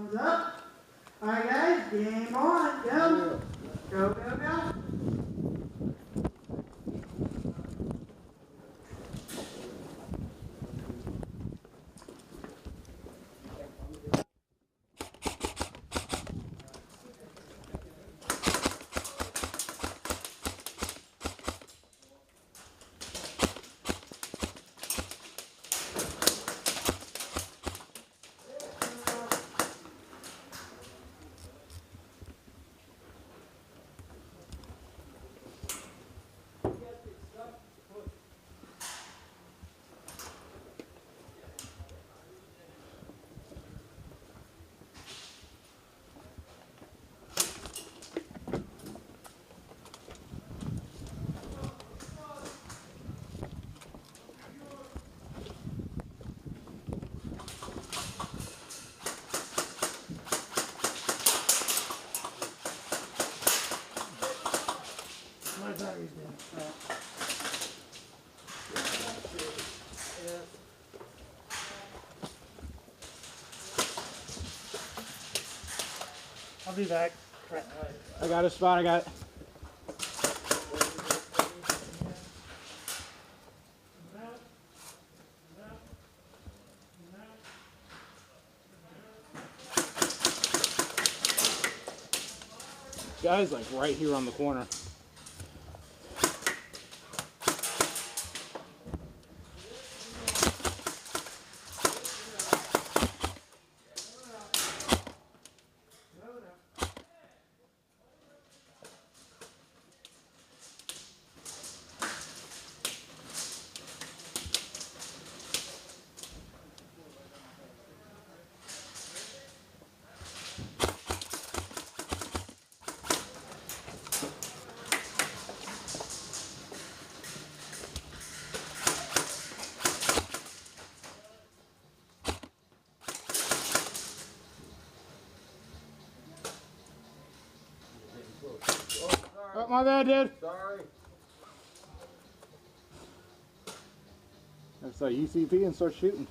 Thumbs up. All right, guys, game on. Go. Go, go, go. I'll be back. I got a spot, I got it. Guy's like right here on the corner. Oh, my bad, dude. Sorry. That's like UCP and start shooting.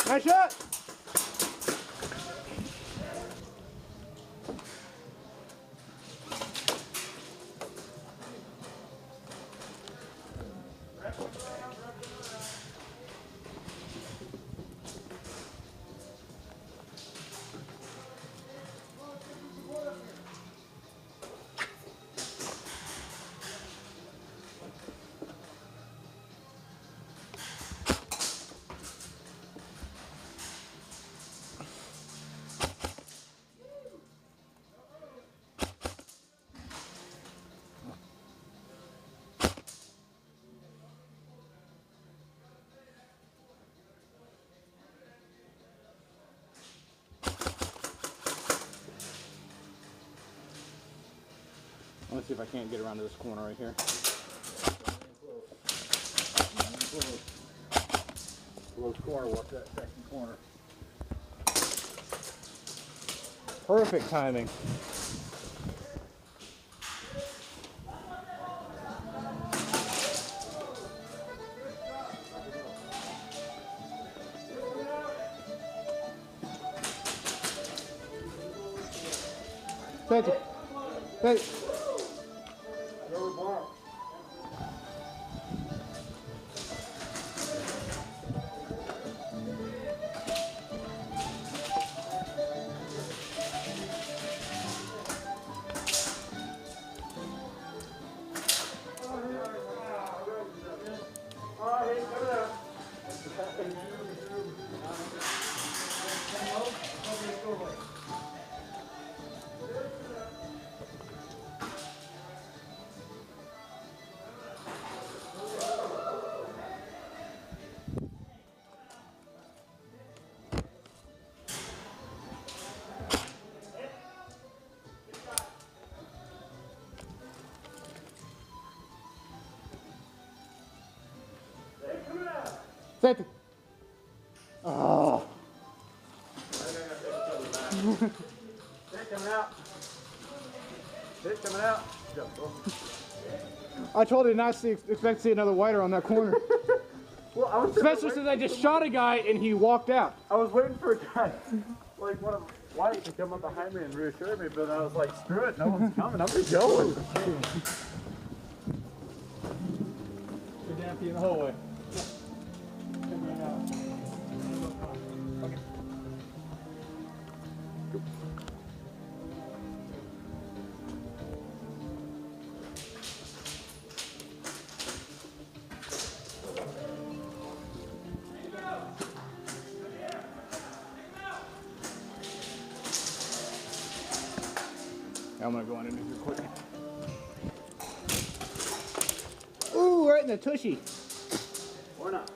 Nice shot. Let's see if I can't get around to this corner right here. Close corner, watch that second corner. Perfect timing. Thank you. Thank you. Safety. Oh. Fish coming out. Fish coming out. I told you not to expect to see another whiter on that corner. Well, I was Especially since I just shot a guy and he walked out. I was waiting for a guy, like one of white, to come up behind me and reassure me, but I was like, screw it, no one's coming. I'm just going. You're down in the hallway. I'm gonna go on in here quick. Ooh, right in the tushy. Or not.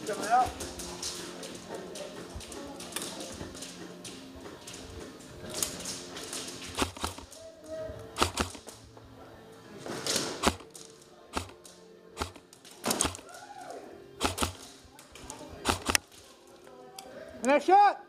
Coming out. And I shot.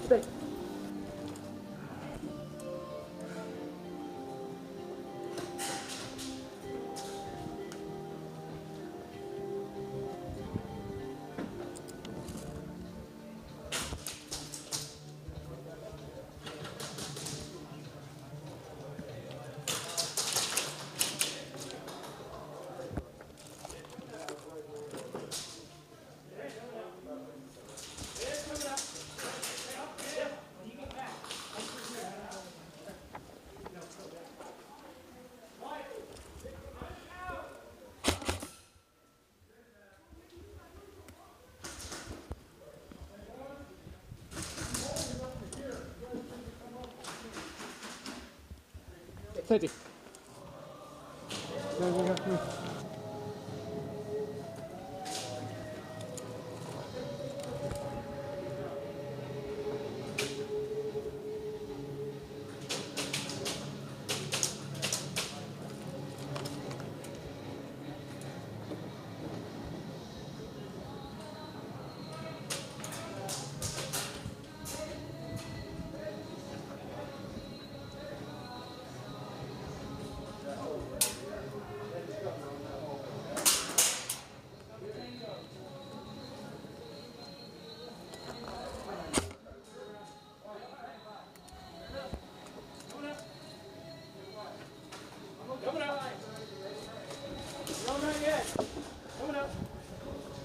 Safety. Safety.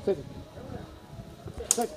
Safety.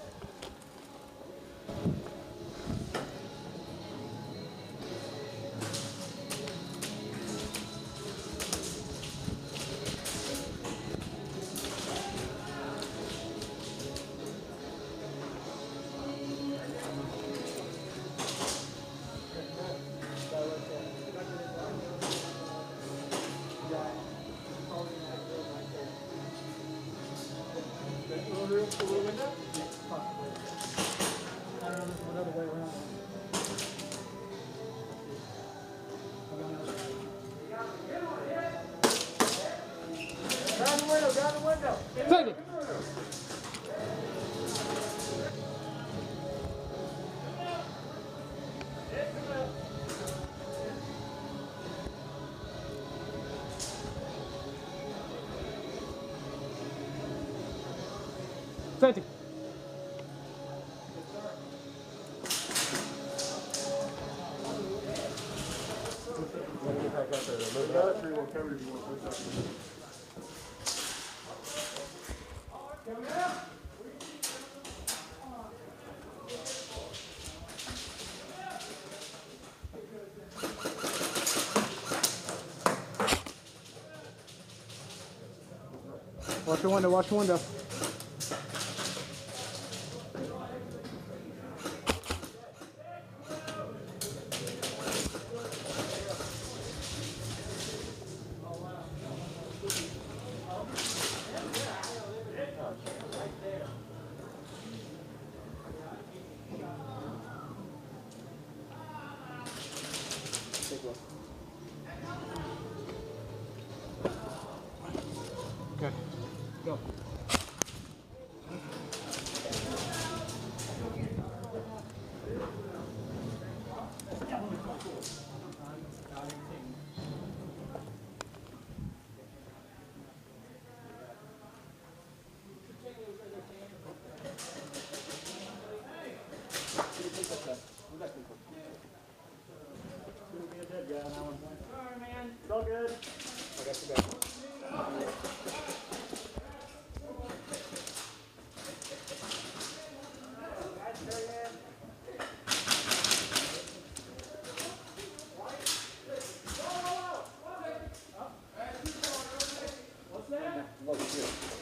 Safety. Safety. Watch your window, watch your window. Take a look. Okay, go. Sorry, man. It's all good. I got you back.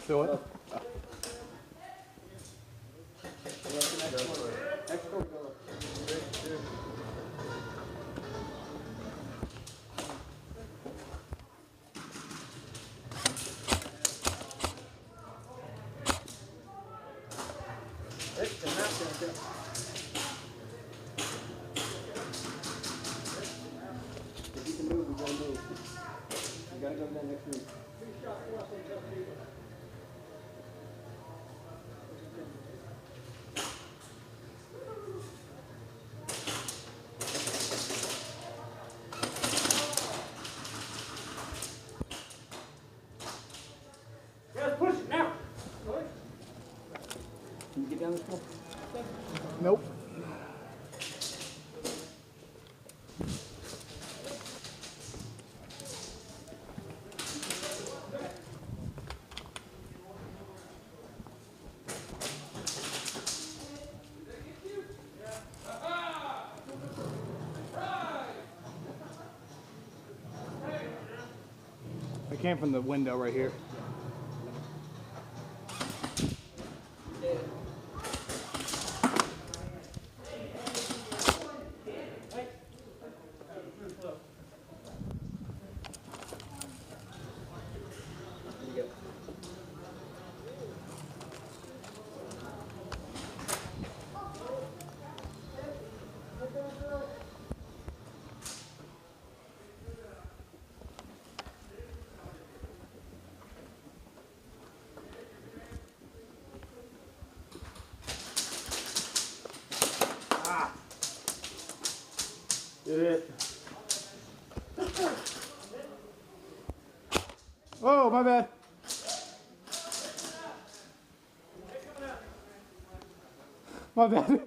So what? If you can move, we gotta move. You gotta go to that next room. Guys, push it now. Can you get down this floor? Nope. I came from the window right here. Did it. Oh, my bad. My bad.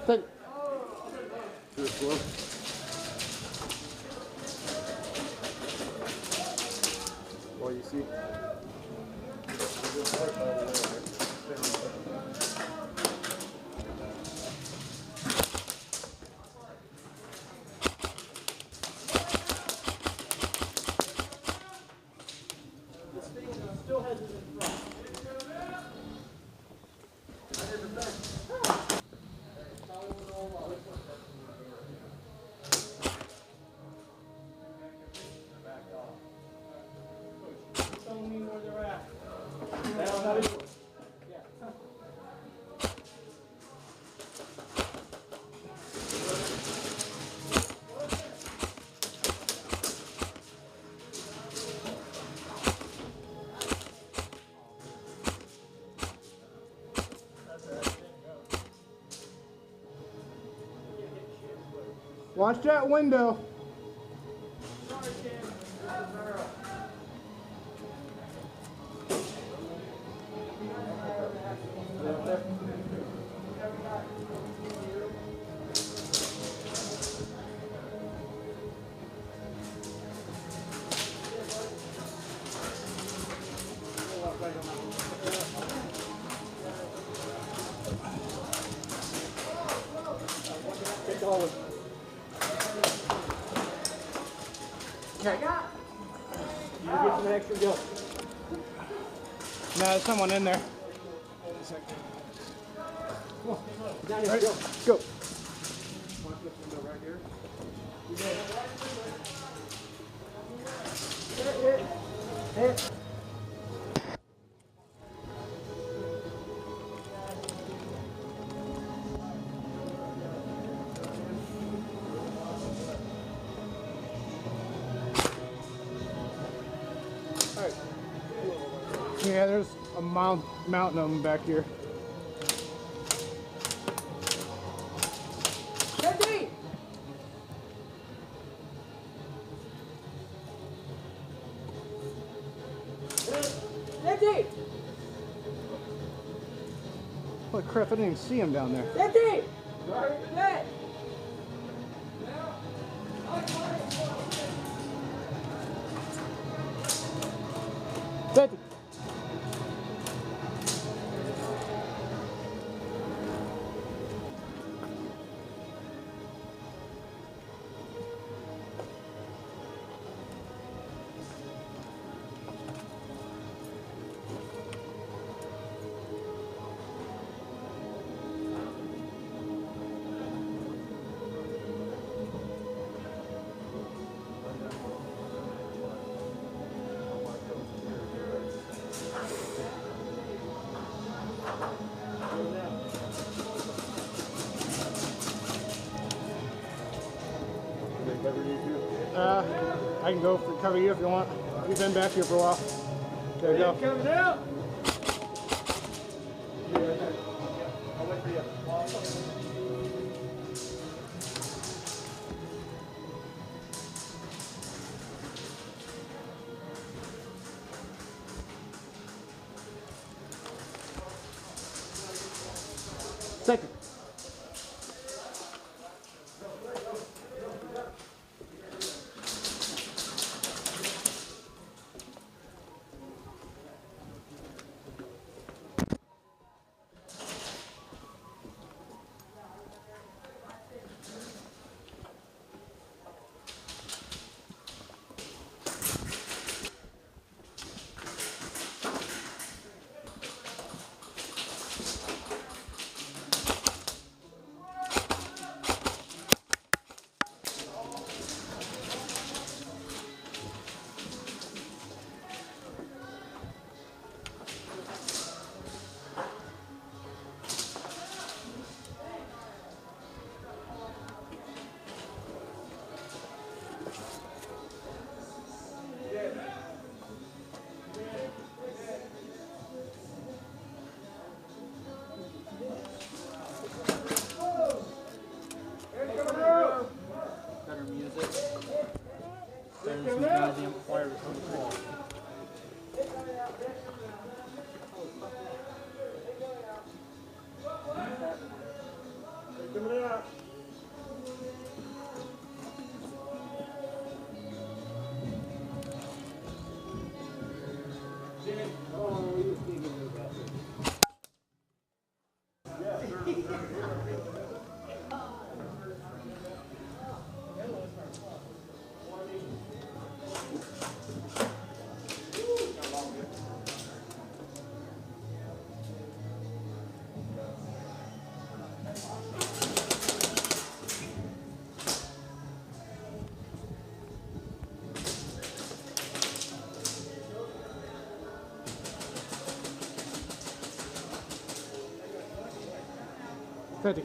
Take. Well, you see. Still has it in front. Telling me where they're at. That's not it. Yeah. Watch that window. Sorry, Ken. forward. Check out. You get some extra go. No, there's someone in there. Down here, Right, go. go. Yeah, there's a mountain of them back here. Ready? Ready? Holy crap, I didn't even see him down there. Ready? Set. Set. I can go for cover you if you want. You've been back here for a while. There you go. Coming out. Second. Better music. There's some goddamn fire from the wall. Coming out. Ready.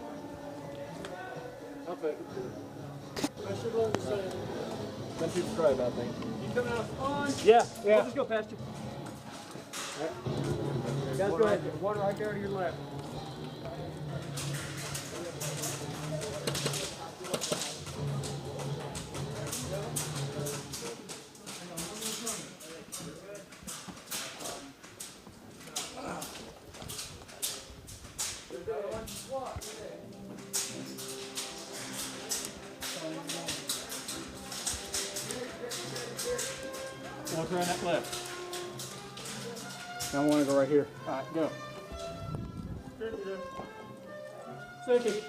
I'll fit. I should learn to say. Then people cry about things. You coming out on? Yeah, We'll just go past you. Guys, go ahead. One right there to your left. Walk around that left. I want to go right here. All right, go. Second.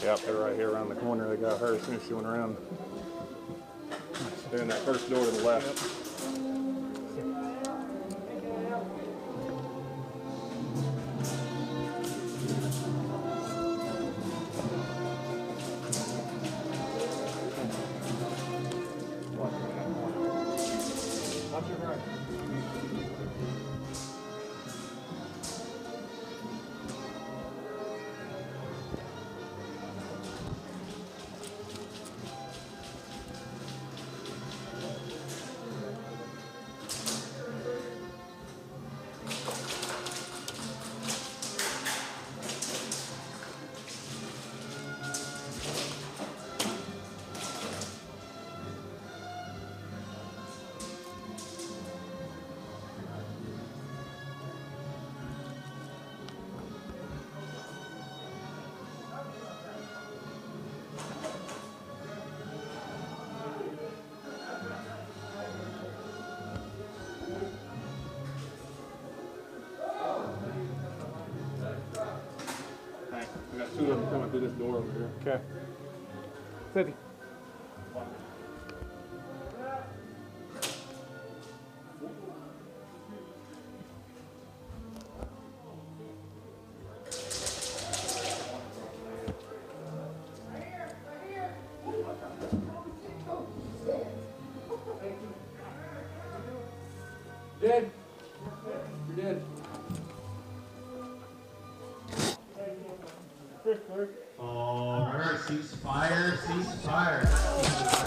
Yep, they're right here around the corner. They got her as soon as she went around. They're in that first door to the left. Watch your right. We got two of them coming through this door over here. Okay. 50. Dead. You're dead. Oh, remember, cease fire, cease fire.